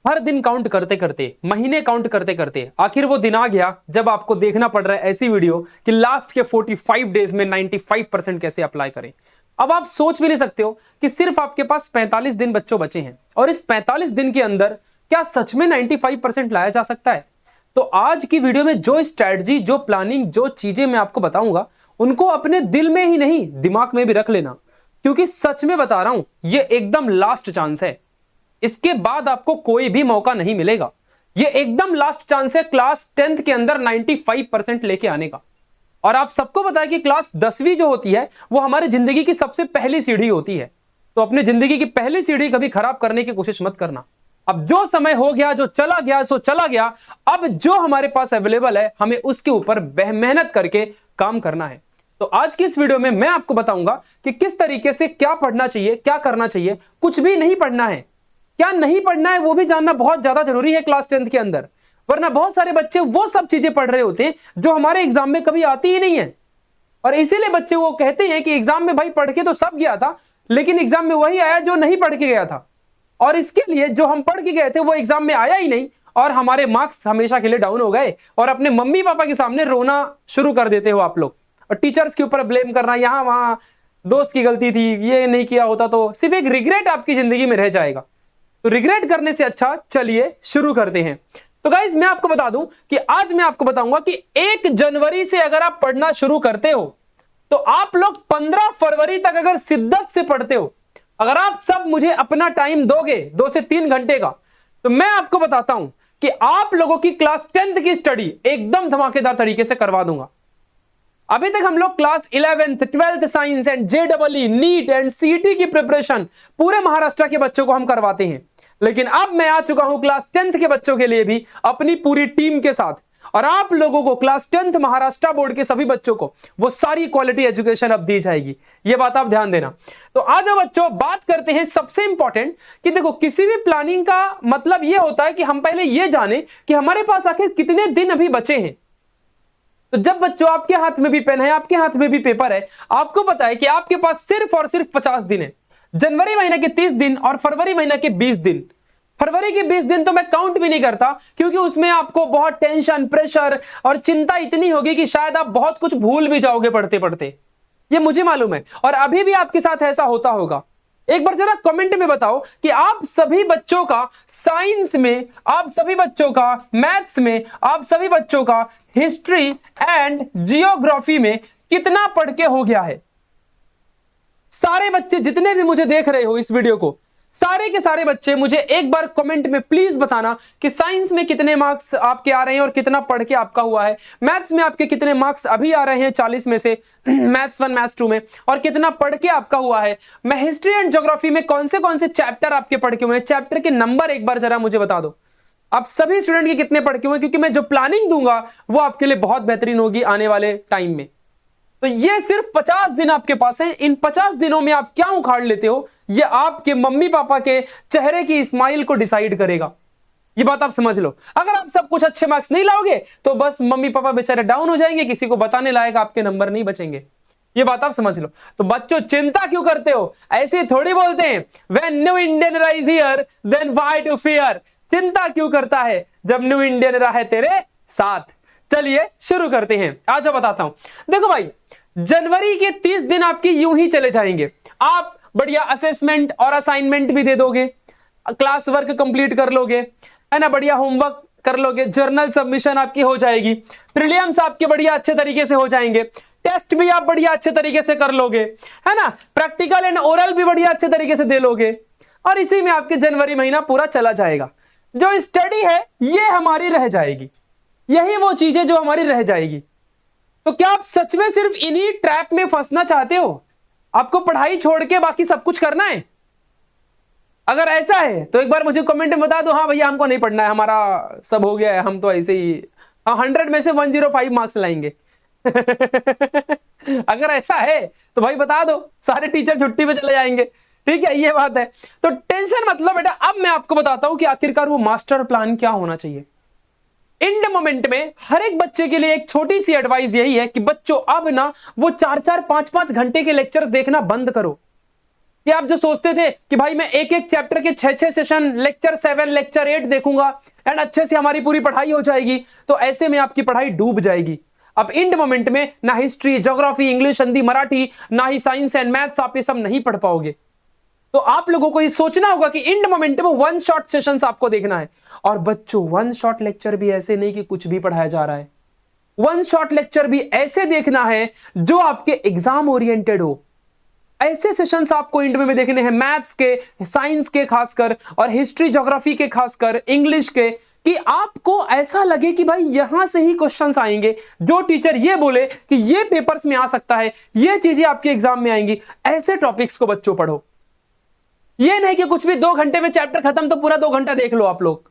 हर दिन काउंट करते करते, महीने काउंट करते करते आखिर वो दिन आ गया जब आपको देखना पड़ रहा है ऐसी वीडियो कि लास्ट के 45 डेज में 95% कैसे अप्लाई करें। अब आप सोच भी नहीं सकते हो कि सिर्फ आपके पास 45 दिन बच्चों बचे हैं और इस 45 दिन के अंदर क्या सच में 95% लाया जा सकता है। तो आज की वीडियो में जो स्ट्रैटेजी, जो प्लानिंग, जो चीजें मैं आपको बताऊंगा उनको अपने दिल में ही नहीं दिमाग में भी रख लेना, क्योंकि सच में बता रहा हूं ये एकदम लास्ट चांस है। इसके बाद आपको कोई भी मौका नहीं मिलेगा। ये एकदम लास्ट चांस है क्लास 10th के अंदर 95% लेके आने का। और आप सबको पता है कि क्लास 10वीं जो होती है वो हमारी जिंदगी की सबसे पहली सीढ़ी होती है। तो अपनी जिंदगी की पहली सीढ़ी कभी खराब करने की कोशिश मत करना। अब जो समय हो गया, जो चला गया सो चला गया। अब जो हमारे पास अवेलेबल है हमें उसके ऊपर मेहनत करके काम करना है। तो आज की इस वीडियो में मैं आपको बताऊंगा कि किस तरीके से क्या पढ़ना चाहिए, क्या करना चाहिए। कुछ भी नहीं पढ़ना है, क्या नहीं पढ़ना है वो भी जानना बहुत ज्यादा जरूरी है क्लास 10th के अंदर। वरना बहुत सारे बच्चे वो सब चीजें पढ़ रहे होते हैं जो हमारे एग्जाम में कभी आती ही नहीं है। और इसीलिए बच्चे वो कहते हैं कि एग्जाम में भाई पढ़ के तो सब गया था, लेकिन एग्जाम में वही आया जो नहीं पढ़ के गया था। और इसके लिए जो हम पढ़ के गए थे वो एग्जाम में आया ही नहीं और हमारे मार्क्स हमेशा के लिए डाउन हो गए। और अपने मम्मी पापा के सामने रोना शुरू कर देते हो आप लोग और टीचर्स के ऊपर ब्लेम करना, यहां वहां दोस्त की गलती थी, ये नहीं किया होता तो सिर्फ एक रिग्रेट आपकी जिंदगी में रह जाएगा। तो रिग्रेट करने से अच्छा चलिए शुरू करते हैं। तो गाइज मैं आपको बता दूं कि आज मैं आपको बताऊंगा कि 1 जनवरी से अगर आप पढ़ना शुरू करते हो तो आप लोग 15 फरवरी तक अगर शिद्दत से पढ़ते हो, अगर आप सब मुझे अपना टाइम दोगे 2 से 3 घंटे का, तो मैं आपको बताता हूं कि आप लोगों की क्लास 10th की स्टडी एकदम धमाकेदार तरीके से करवा दूंगा। अभी तक हम लोग class 11th 12th science and JEE neat and CET की प्रिपरेशन पूरे महाराष्ट्र के बच्चों को हम करवाते हैं, लेकिन अब मैं आ चुका हूं क्लास 10th के बच्चों के लिए भी अपनी पूरी टीम के साथ। और आप लोगों को क्लास 10th महाराष्ट्र बोर्ड के सभी बच्चों को वो सारी क्वालिटी एजुकेशन अब दी जाएगी, ये बात आप ध्यान देना। तो आज बच्चों बात करते हैं सबसे इंपॉर्टेंट कि देखो किसी भी प्लानिंग का मतलब ये होता है कि हम पहले ये जाने कि हमारे पास आखिर कितने दिन अभी बचे हैं। तो जब बच्चों आपके हाथ में भी पेन है, आपके हाथ में भी पेपर है, आपको पता है कि आपके पास सिर्फ और सिर्फ 50 दिन है। जनवरी महीने के 30 दिन और फरवरी महीने के 20 दिन। फरवरी के 20 दिन तो मैं काउंट भी नहीं करता, क्योंकि उसमें आपको बहुत टेंशन, प्रेशर और चिंता इतनी होगी कि शायद आप बहुत कुछ भूल भी जाओगे पढ़ते पढ़ते। ये मुझे मालूम है और अभी भी आपके साथ ऐसा होता होगा। एक बार जरा कमेंट में बताओ कि आप सभी बच्चों का साइंस में, आप सभी बच्चों का मैथ्स में, आप सभी बच्चों का हिस्ट्री एंड जियोग्राफी में कितना पढ़ के हो गया है। सारे बच्चे जितने भी मुझे देख रहे हो इस वीडियो को, सारे के सारे बच्चे मुझे एक बार कमेंट में प्लीज बताना कि साइंस में कितने मार्क्स आपके आ रहे हैं और कितना पढ़ के आपका हुआ है। मैथ्स में आपके कितने मार्क्स अभी आ रहे हैं 40 में से मैथ्स 1 मैथ्स 2 में, और कितना पढ़ के आपका हुआ है। मैं हिस्ट्री एंड ज्योग्राफी में कौन से चैप्टर आपके पढ़ के हुए हैं, चैप्टर के नंबर एक बार जरा मुझे बता दो। आप सभी स्टूडेंट के कितने पढ़ के हुए, क्योंकि मैं जो प्लानिंग दूंगा वो आपके लिए बहुत बेहतरीन होगी आने वाले टाइम में। तो ये सिर्फ 50 दिन आपके पास है। इन 50 दिनों में आप क्या उखाड़ लेते हो ये आपके मम्मी पापा के चेहरे की स्माइल को डिसाइड करेगा। ये बात आप समझ लो। अगर आप सब कुछ अच्छे मार्क्स नहीं लाओगे तो बस मम्मी पापा बेचारे डाउन हो जाएंगे, किसी को बताने लायक आपके नंबर नहीं बचेंगे। ये बात आप समझ लो। तो बच्चों चिंता क्यों करते हो, ऐसे थोड़ी बोलते हैं when new Indian raw is here then why to fear. चिंता क्यों करता है जब न्यू इंडियन रा है तेरे साथ। चलिए शुरू करते हैं। आज बताता हूं। देखो भाई, जनवरी के 30 दिन आपके यूं ही चले जाएंगे। आप बढ़िया असेसमेंट और असाइनमेंट भी दे दोगे, क्लास वर्क कंप्लीट कर लोगे, है ना, बढ़िया होमवर्क कर लोगे, जर्नल सबमिशन आपकी हो जाएगी, प्रीलिम्स आपके बढ़िया अच्छे तरीके से हो जाएंगे, टेस्ट भी आप बढ़िया अच्छे तरीके से कर लोगे, है ना, प्रैक्टिकल एंड ओरल भी बढ़िया अच्छे तरीके से दे लोगे, और इसी में आपके जनवरी महीना पूरा चला जाएगा। जो स्टडी है ये हमारी रह जाएगी, यही वो चीजें जो हमारी रह जाएगी। तो क्या आप सच में सिर्फ इन्हीं ट्रैप में फंसना चाहते हो? आपको पढ़ाई छोड़ के बाकी सब कुछ करना है? अगर ऐसा है तो एक बार मुझे कमेंट में बता दो, हाँ भैया हमको नहीं पढ़ना है, हमारा सब हो गया है, हम तो ऐसे ही 100 में से 105 मार्क्स लाएंगे। अगर ऐसा है तो भाई बता दो, सारे टीचर छुट्टी पे चले जाएंगे। ठीक है, ये बात है। तो टेंशन मतलब बेटा, अब मैं आपको बताता हूं कि आखिरकार वो मास्टर प्लान क्या होना चाहिए। इंड मोमेंट में हर एक बच्चे के लिए एक छोटी सी एडवाइस यही है कि बच्चों अब ना वो 4-4 5-5 घंटे के लेक्चर्स देखना बंद करो। कि आप जो सोचते थे कि भाई मैं एक एक चैप्टर के 6-6 सेशन, लेक्चर 7, लेक्चर 8 देखूंगा एंड अच्छे से हमारी पूरी पढ़ाई हो जाएगी, तो ऐसे में आपकी पढ़ाई डूब जाएगी। अब इंड मोमेंट में ना history, geography, English, Hindi, Marathi, ना ही साइंस एंड मैथ्स आप ये सब नहीं पढ़ पाओगे। तो आप लोगों को ये सोचना होगा कि इंड मोमेंट में वन शॉट सेशंस आपको देखना है। और बच्चों, वन शॉट लेक्चर भी ऐसे नहीं कि कुछ भी पढ़ाया जा रहा है। वन शॉट लेक्चर भी ऐसे देखना है जो आपके एग्जाम ओरिएंटेड हो। ऐसे सेशंस आपको इंड में देखने हैं, मैथ्स के, साइंस के खासकर, और हिस्ट्री ज्योग्राफी के खासकर, इंग्लिश के, कि आपको ऐसा लगे कि भाई यहां से ही क्वेश्चंस आएंगे। जो टीचर ये बोले कि ये पेपर्स में आ सकता है, ये चीजें आपके एग्जाम में आएंगी, ऐसे टॉपिक्स को बच्चों पढ़ो। ये नहीं कि कुछ भी 2 घंटे में चैप्टर खत्म तो पूरा 2 घंटा देख लो आप लोग।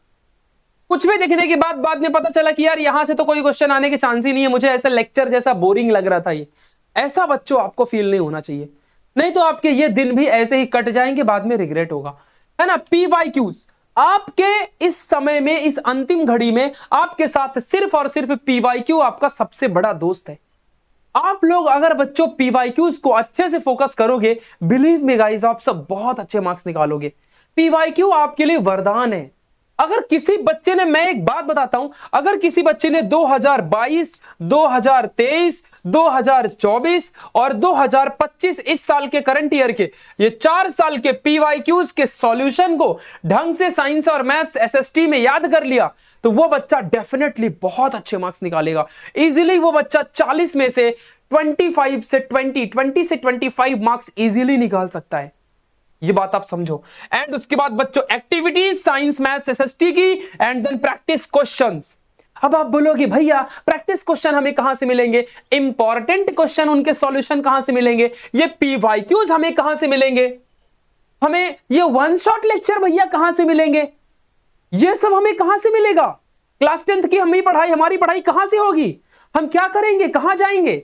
कुछ भी देखने के बाद में पता चला कि यार यहां से तो कोई क्वेश्चन आने के चांस ही नहीं है, मुझे ऐसा लेक्चर जैसा बोरिंग लग रहा था ये। ऐसा बच्चों आपको फील नहीं होना चाहिए, नहीं तो आपके ये दिन भी ऐसे ही कट जाएंगे, बाद में रिग्रेट होगा, है ना। पीवाईक्यूज आपके इस समय में, इस अंतिम घड़ी में आपके साथ सिर्फ और सिर्फ पीवाईक्यू आपका सबसे बड़ा दोस्त है। आप लोग अगर बच्चों पीवाईक्यूज को अच्छे से फोकस करोगे, बिलीव मी गाइस, आप सब बहुत अच्छे मार्क्स निकालोगे। पीवाईक्यू आपके लिए वरदान है। अगर किसी बच्चे ने, मैं एक बात बताता हूं, अगर किसी बच्चे ने 2022, 2023, 2024 और 2025 इस साल के करंट ईयर के ये 4 साल के पीवाईक्यूज के सॉल्यूशन को ढंग से साइंस और मैथ्स एसएसटी में याद कर लिया, तो वो बच्चा डेफिनेटली बहुत अच्छे मार्क्स निकालेगा। इजीली वो बच्चा 40 में से 25 से 20 से 25 मार्क्स इजीली निकाल सकता है। ये बात आप समझो। एंड उसके बाद बच्चों एक्टिविटीज, साइंस, मैथ्स, एसएसटी की, एंड देन प्रैक्टिस क्वेश्चंस। अब आप बोलोगे भैया प्रैक्टिस क्वेश्चन हमें कहां से मिलेंगे, इंपॉर्टेंट क्वेश्चन उनके सॉल्यूशन कहां से मिलेंगे, ये पीवाईक्यूज हमें कहां से मिलेंगे, हमें ये वन शॉट लेक्चर भैया कहां से मिलेंगे, ये सब हमें कहां से मिलेगा, क्लास 10th की हमारी पढ़ाई कहां से होगी, हम क्या करेंगे, कहां जाएंगे।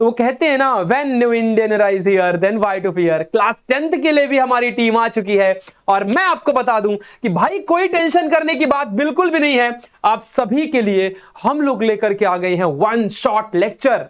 तो वो कहते हैं ना, when new Indian rise here then why to fear. Class 10th के लिए भी हमारी टीम आ चुकी है, और मैं आपको बता दूं कि भाई कोई टेंशन करने की बात बिल्कुल भी नहीं है। आप सभी के लिए हम लोग लेकर के आ गए हैं वन शॉट लेक्चर,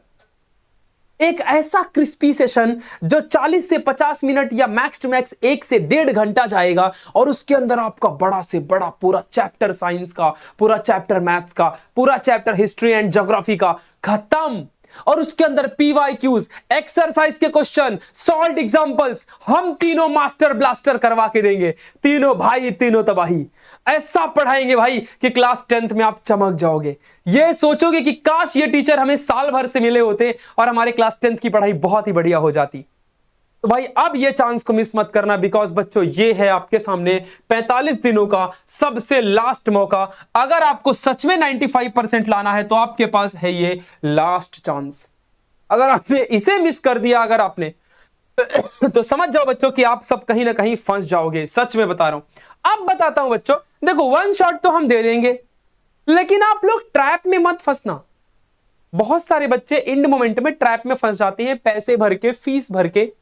एक ऐसा क्रिस्पी सेशन जो 40 से 50 मिनट या मैक्स टू मैक्स 1 से 1.5 घंटा जाएगा, और उसके अंदर आपका बड़ा से बड़ा पूरा चैप्टर साइंस का, पूरा चैप्टर मैथ्स का, पूरा चैप्टर हिस्ट्री एंड ज्योग्राफी का खत्म। और उसके अंदर पीवाईक्यूज, एक्सरसाइज के क्वेश्चन, सॉल्व्ड एग्जांपल्स, हम तीनों मास्टर ब्लास्टर करवा के देंगे। तीनों भाई, तीनों तबाही, ऐसा पढ़ाएंगे भाई कि क्लास 10th में आप चमक जाओगे। ये सोचोगे कि काश ये टीचर हमें साल भर से मिले होते और हमारे क्लास 10th की पढ़ाई बहुत ही बढ़िया हो जाती। तो भाई अब ये चांस को मिस मत करना, बिकॉज बच्चों ये है आपके सामने 45 दिनों का सबसे लास्ट मौका। अगर आपको सच में 95% लाना है तो आपके पास है ये लास्ट चांस। अगर आपने इसे मिस कर दिया, अगर आपने तो समझ जाओ बच्चों कि आप सब कहीं ना कहीं फंस जाओगे, सच में बता रहा हूं। अब बताता हूं बच्चों, देखो वन शॉट तो हम दे देंगे, लेकिन आप लोग ट्रैप में मत फंसना। बहुत सारे बच्चे इंड मोमेंट में ट्रैप में फंस जाते हैं, पैसे भर के, फीस भर के,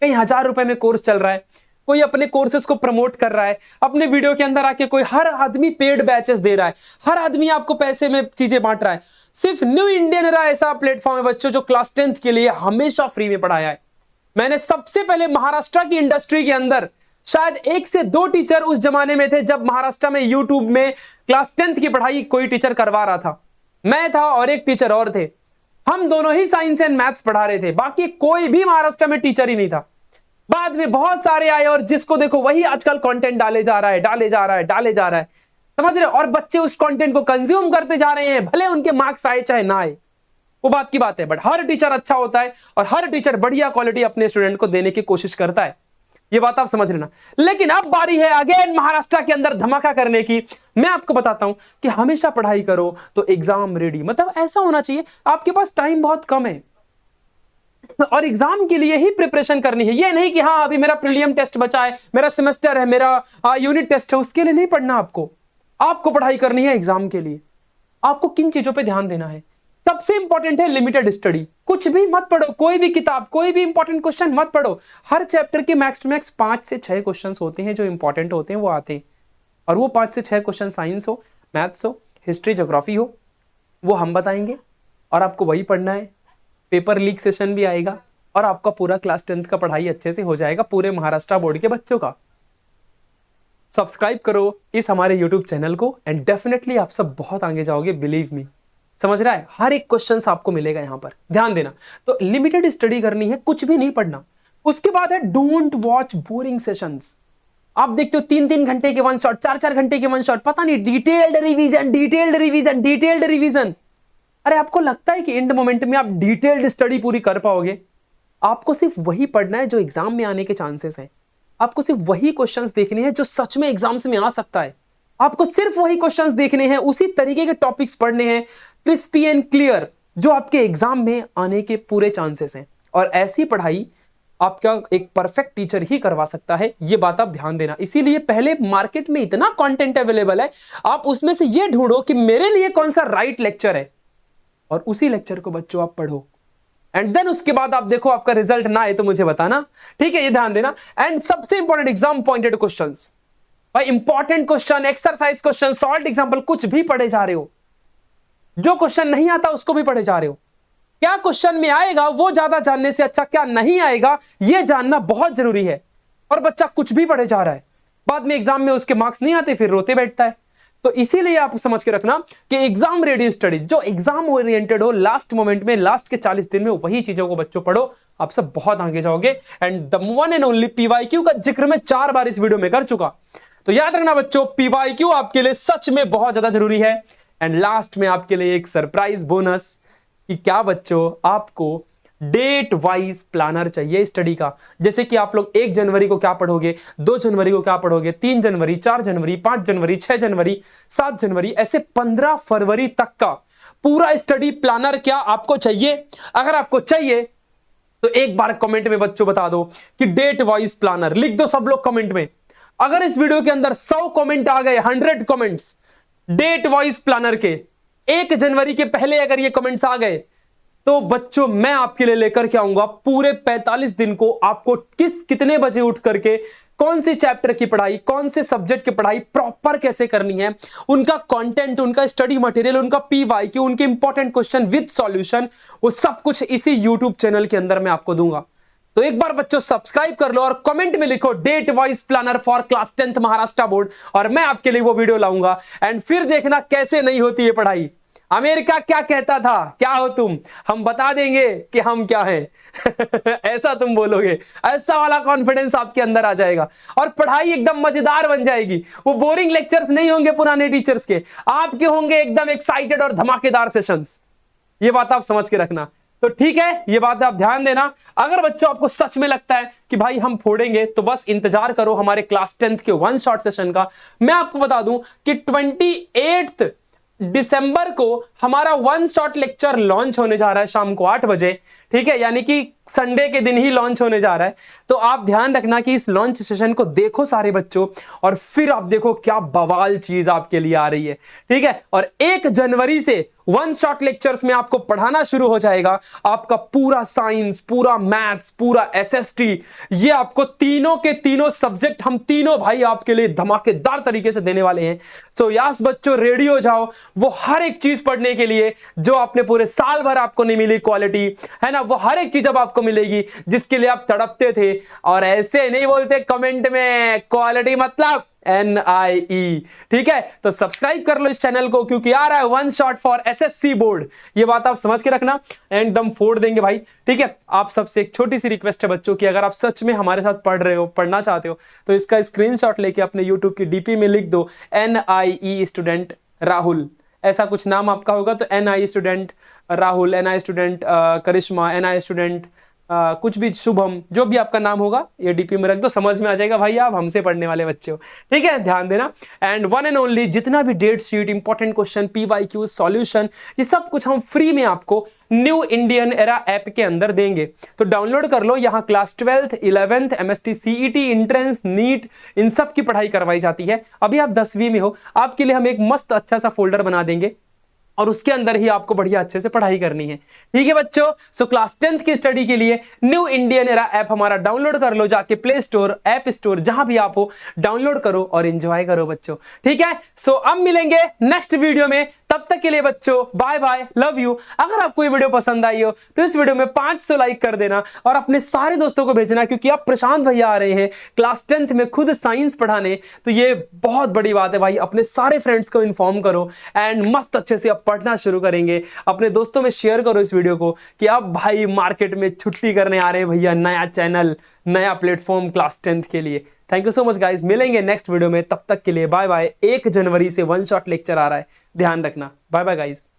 कहीं 1000 रुपए में कोर्स चल रहा है, कोई अपने कोर्सेज को प्रमोट कर रहा है, अपने वीडियो के अंदर आके कोई, हर आदमी पेड बैचेस दे रहा है, हर आदमी आपको पैसे में चीजें बांट रहा है। सिर्फ न्यू इंडियन एरा ऐसा प्लेटफॉर्म है बच्चों जो क्लास 10th के लिए हमेशा फ्री में पढ़ाया है। मैंने सबसे पहले महाराष्ट्र की इंडस्ट्री के अंदर शायद 1 से 2 टीचर उस जमाने में थे जब महाराष्ट्र में यूट्यूब में क्लास 10th की पढ़ाई कोई टीचर करवा रहा था। मैं था और एक टीचर और थे, हम दोनों ही साइंस एंड मैथ्स पढ़ा रहे थे, बाकी कोई भी महाराष्ट्र में टीचर ही नहीं था। बाद में बहुत सारे आए, और जिसको देखो वही आजकल कंटेंट डाले जा रहा है, समझ रहे हो, और बच्चे उस कंटेंट को कंज्यूम करते जा रहे हैं, भले उनके मार्क्स आए चाहे ना आए, वो बात की बात है। बट हर टीचर अच्छा होता है और हर टीचर बढ़िया क्वालिटी अपने स्टूडेंट को देने की कोशिश करता है, ये बात आप समझ लेना। लेकिन अब बारी है अगेन महाराष्ट्र के अंदर धमाका करने की। मैं आपको बताता हूं कि हमेशा पढ़ाई करो तो एग्जाम रेडी, मतलब ऐसा होना चाहिए आपके पास टाइम बहुत कम है और एग्जाम के लिए ही प्रिपरेशन करनी है। ये नहीं कि हाँ अभी मेरा प्रीलियम टेस्ट बचा है, मेरा सेमेस्टर है, मेरा यूनिट टेस्ट है, उसके लिए नहीं पढ़ना। आपको पढ़ाई करनी है एग्जाम के लिए। आपको किन चीजों पे ध्यान देना है? सबसे इंपॉर्टेंट है लिमिटेड स्टडी। कुछ भी मत पढ़ो, कोई भी किताब, कोई भी इंपॉर्टेंट क्वेश्चन मत पढ़ो। हर चैप्टर के मैक्स टू मैक्स 5 से 6 क्वेश्चन होते हैं जो इंपॉर्टेंट होते हैं, वो आते हैं। और वो 5 से 6 क्वेश्चन साइंस हो, मैथ्स हो, हिस्ट्री, ज्योग्राफी हो, वो हम बताएंगे और आपको वही पढ़ना है। पेपर लीक सेशन भी आएगा, और आपका पूरा क्लास 10th का पढ़ाई अच्छे से हो जाएगा पूरे महाराष्ट्र बोर्ड के बच्चों का। सब्सक्राइब करो इस हमारे YouTube चैनल को एंड डेफिनेटली आप सब बहुत आगे जाओगे, बिलीव मी। समझ रहा है, हर एक क्वेश्चन आपको मिलेगा यहाँ पर, ध्यान देना। तो लिमिटेड स्टडी करनी है, कुछ भी नहीं पढ़ना। उसके बाद है डोंट वॉच बोरिंग सेशंस। आप देखते हो 3-3 घंटे के वन शॉट, 4-4 घंटे के वन शॉट, पता नहीं detailed revision detailed revision detailed revision. अरे आपको लगता है कि एंड मोमेंट में आप डिटेल्ड स्टडी पूरी कर पाओगे? आपको सिर्फ वही पढ़ना है जो एग्जाम में आने के चांसेस हैं। आपको सिर्फ वही क्वेश्चंस देखने हैं जो सच में एग्जाम्स में आ सकता है। आपको सिर्फ वही क्वेश्चंस देखने हैं, उसी तरीके के टॉपिक्स पढ़ने हैं, क्रिस्पी एंड क्लियर, जो आपके एग्जाम में आने के पूरे चांसेस हैं। और ऐसी पढ़ाई आपका एक परफेक्ट टीचर ही करवा सकता है, ये बात आप ध्यान देना। इसीलिए पहले मार्केट में इतना कंटेंट अवेलेबल है, आप उसमें से ये ढूंढो कि मेरे लिए कौन सा राइट लेक्चर है, और उसी लेक्चर को बच्चों आप पढ़ो। एंड देन उसके बाद आप देखो आपका रिजल्ट ना आए तो मुझे बताना, ठीक है? ये ध्यान देना। एंड सबसे इंपॉर्टेंट, एग्जाम पॉइंटेड क्वेश्चंस। भाई important question, exercise question, salt example, कुछ भी पढ़े जा रहे हो। जो क्वेश्चन नहीं आता उसको भी पढ़े जा रहे हो। क्या क्वेश्चन में आएगा वो ज्यादा जानने से अच्छा क्या नहीं आएगा ये जानना बहुत जरूरी है। और बच्चा कुछ भी पढ़े जा रहा है, बाद में एग्जाम में उसके मार्क्स नहीं आते, फिर रोते बैठता है। तो इसीलिए आप समझ के रखना कि एग्जाम रेडी स्टडी, जो एग्जाम ओरिएंटेड हो, लास्ट मोमेंट में, लास्ट के 40 दिन में वही चीजों को बच्चों पढ़ो, आप सब बहुत आगे जाओगे। And the one and only PYQ का जिक्र मैं 4 बार इस वीडियो में कर चुका, तो याद रखना बच्चों, पीवाईक्यू आपके लिए सच में बहुत ज्यादा जरूरी है। एंड लास्ट में आपके लिए एक सरप्राइज बोनस कि क्या बच्चों, आपको डेट वाइज प्लानर चाहिए स्टडी का। जैसे कि आप लोग 1 जनवरी को क्या पढ़ोगे, 2 जनवरी को क्या पढ़ोगे, 3 जनवरी, 4 जनवरी, 5 जनवरी, 6 जनवरी, 7 जनवरी, ऐसे 15 फरवरी तक का पूरा स्टडी प्लानर क्या आपको चाहिए? अगर आपको चाहिए तो एक बार कमेंट में बच्चों बता दो कि डेट वाइज प्लानर, लिख दो सब लोग कमेंट में। अगर इस वीडियो के अंदर 100 कमेंट आ गए, 100 कमेंट्स डेट वाइज प्लानर के, 1 जनवरी के पहले अगर ये कमेंट्स आ गए, तो बच्चों मैं आपके लिए लेकर के आऊंगा पूरे 45 दिन को आपको कितने बजे उठ करके कौन से चैप्टर की पढ़ाई, कौन से सब्जेक्ट की पढ़ाई प्रॉपर कैसे करनी है, उनका कंटेंट, उनका स्टडी मटेरियल, उनका पीवाईक्यू, उनके इंपॉर्टेंट क्वेश्चन विद सॉल्यूशन, वो सब कुछ इसी यूट्यूब चैनल के अंदर मैं आपको दूंगा। तो एक बार बच्चों सब्सक्राइब कर लो और कमेंट में लिखो date wise planner for class 10th Maharashtra board, और मैं आपके लिए वो वीडियो लाऊंगा। एंड फिर देखना कैसे नहीं होती है पढ़ाई। अमेरिका क्या कहता था, क्या हो तुम, हम बता देंगे कि हम क्या हैं। ऐसा तुम बोलोगे, ऐसा वाला कॉन्फिडेंस आपके अंदर आ जाएगा और पढ़ाई एकदम मजेदार बन जाएगी। वो बोरिंग लेक्चर्स नहीं होंगे पुराने टीचर्स के, आपके होंगे एकदम एक्साइटेड और धमाकेदार सेशंस। ये बात आप समझ के रखना। तो ठीक है, ये बात आप ध्यान देना। अगर बच्चों आपको सच में लगता है कि भाई हम फोड़ेंगे, तो बस इंतजार करो हमारे क्लास 10th के 1 शॉट सेशन का। मैं आपको बता दूं कि 28 दिसंबर को हमारा 1 शॉट लेक्चर लॉन्च होने जा रहा है शाम को 8 बजे, ठीक है? यानी कि संडे के दिन ही लॉन्च होने जा रहा है। तो आप ध्यान रखना कि इस लॉन्च सेशन को देखो सारे बच्चों, और फिर आप देखो क्या बवाल चीज आपके लिए आ रही है, ठीक है? और 1 जनवरी से 1 शॉट लेक्चर्स में आपको पढ़ाना शुरू हो जाएगा आपका पूरा साइंस, पूरा मैथ्स, पूरा एसएसटी, ये आपको तीनों के तीनों सब्जेक्ट हम तीनों भाई आपके लिए धमाकेदार तरीके से देने वाले हैं। सो यस बच्चों, रेडी हो जाओ वो हर एक चीज पढ़ने के लिए जो आपने पूरे साल भर आपको नहीं मिली, क्वालिटी है ना, वो हर एक चीज अब आपको मिलेगी जिसके लिए आप तड़पते थे। और ऐसे नहीं बोलते कमेंट में क्वालिटी मतलब NIE, ठीक है? तो सब्सक्राइब कर लो इस चैनल को, क्योंकि आ रहा है 1 शॉट फॉर SSC बोर्ड। ये बात आप समझ के रखना, एकदम फोड़ देंगे भाई, ठीक है? आप सबसे एक छोटी सी रिक्वेस्ट है बच्चों की, अगर आप सच में हमारे साथ पढ़ रहे हो, पढ़ना चाहते हो, तो इसका स्क्रीनशॉट लेके अपने YouTube की DP में लिख दो NIE स्टूडेंट राहुल, ऐसा कुछ नाम आपका होगा तो NIE student Rahul, NIE student Karishma, NIE student कुछ भी, शुभम, जो भी आपका नाम होगा ये डीपी में रख दो, समझ में आ जाएगा भाई आप हमसे पढ़ने वाले बच्चे हो, ठीक है? ध्यान देना। एंड वन एंड ओनली जितना भी date sheet, important question, PYQ, solution, ये सब कुछ हम फ्री में आपको न्यू इंडियन एरा ऐप के अंदर देंगे। तो डाउनलोड कर लो, यहाँ class 12th, 11th, MST, CET, entrance, NEET, इन सब की पढ़ाई करवाई जाती है। अभी आप 10वीं में हो, आपके लिए हम एक मस्त अच्छा सा फोल्डर बना देंगे और उसके अंदर ही आपको बढ़िया अच्छे से पढ़ाई करनी है, ठीक है बच्चों? सो क्लास 10th की स्टडी के लिए न्यू इंडियन एरा ऐप हमारा डाउनलोड कर लो, जाके प्ले स्टोर, ऐप स्टोर, जहां भी आप हो, डाउनलोड करो और एंजॉय करो बच्चों, ठीक है? सो अब मिलेंगे नेक्स्ट वीडियो में तब तक के लिए बच्चों बाय बाय, लव यू। अगर आपको ये वीडियो पसंद आई हो तो इस वीडियो में 500 लाइक कर देना और अपने सारे दोस्तों को भेजना, क्योंकि अब प्रशांत भैया आ रहे हैं क्लास 10th में खुद साइंस पढ़ाने। तो ये बहुत बड़ी बात है भाई, अपने सारे फ्रेंड्स को इन्फॉर्म करो एंड मस्त अच्छे से अब पढ़ना शुरू करेंगे। अपने दोस्तों में शेयर करो इस वीडियो को कि अब भाई मार्केट में छुट्टी करने आ रहे हैं भैया, नया चैनल, नया प्लेटफॉर्म क्लास 10th के लिए। Thank you so much guys, मिलेंगे नेक्स्ट वीडियो में, तब तक के लिए बाय बाय। 1 जनवरी से 1 शॉट लेक्चर आ रहा है, ध्यान रखना। Bye bye guys.